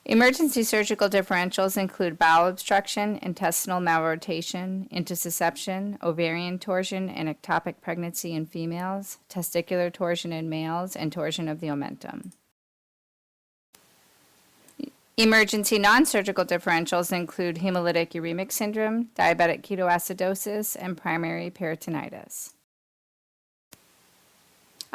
Emergency surgical differentials include bowel obstruction, intestinal malrotation, intussusception, ovarian torsion, and ectopic pregnancy in females, testicular torsion in males, and torsion of the omentum. Emergency non-surgical differentials include hemolytic uremic syndrome, diabetic ketoacidosis, and primary peritonitis.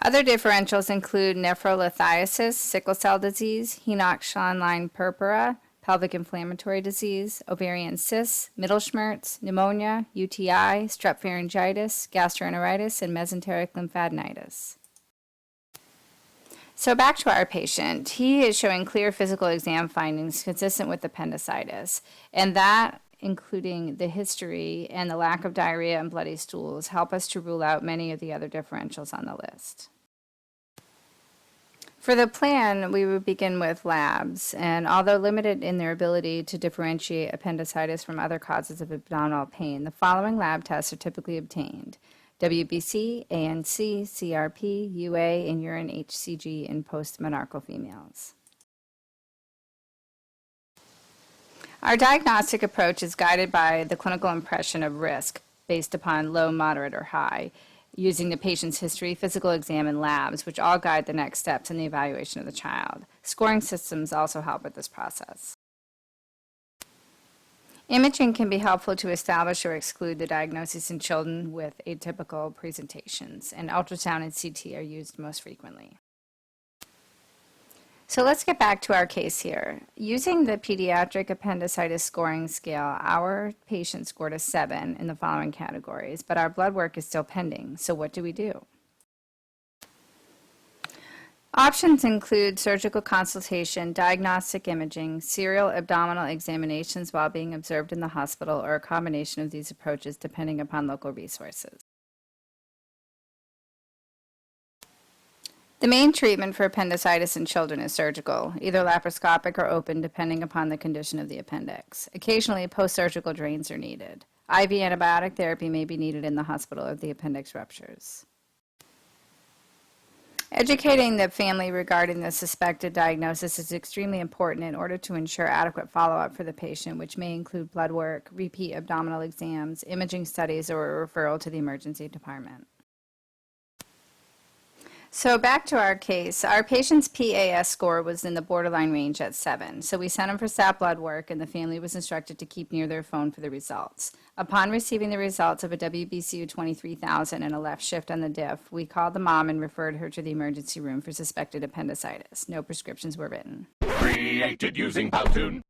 Other differentials include nephrolithiasis, sickle cell disease, Henoch-Schönlein purpura, pelvic inflammatory disease, ovarian cysts, Mittelschmerz, pneumonia, UTI, strep pharyngitis, gastroenteritis, and mesenteric lymphadenitis. So back to our patient. He is showing clear physical exam findings consistent with appendicitis, and that, including the history and the lack of diarrhea and bloody stools, help us to rule out many of the other differentials on the list. For the plan, we would begin with labs, and although limited in their ability to differentiate appendicitis from other causes of abdominal pain, the following lab tests are typically obtained: WBC, ANC, CRP, UA, and urine HCG in postmenarchal females. Our diagnostic approach is guided by the clinical impression of risk based upon low, moderate, or high, using the patient's history, physical exam, and labs, which all guide the next steps in the evaluation of the child. Scoring systems also help with this process. Imaging can be helpful to establish or exclude the diagnosis in children with atypical presentations, and ultrasound and CT are used most frequently. So let's get back to our case here. Using the pediatric appendicitis scoring scale, our patient scored a 7 in the following categories, but our blood work is still pending. So what do we do? Options include surgical consultation, diagnostic imaging, serial abdominal examinations while being observed in the hospital, or a combination of these approaches depending upon local resources. The main treatment for appendicitis in children is surgical, either laparoscopic or open depending upon the condition of the appendix. Occasionally, post-surgical drains are needed. IV antibiotic therapy may be needed in the hospital if the appendix ruptures. Educating the family regarding the suspected diagnosis is extremely important in order to ensure adequate follow-up for the patient, which may include blood work, repeat abdominal exams, imaging studies, or a referral to the emergency department. So back to our case, our patient's PAS score was in the borderline range at 7. So we sent him for stat blood work, and the family was instructed to keep near their phone for the results. Upon receiving the results of a WBCU 23,000 and a left shift on the diff, we called the mom and referred her to the emergency room for suspected appendicitis. No prescriptions were written. Created using Powtoon.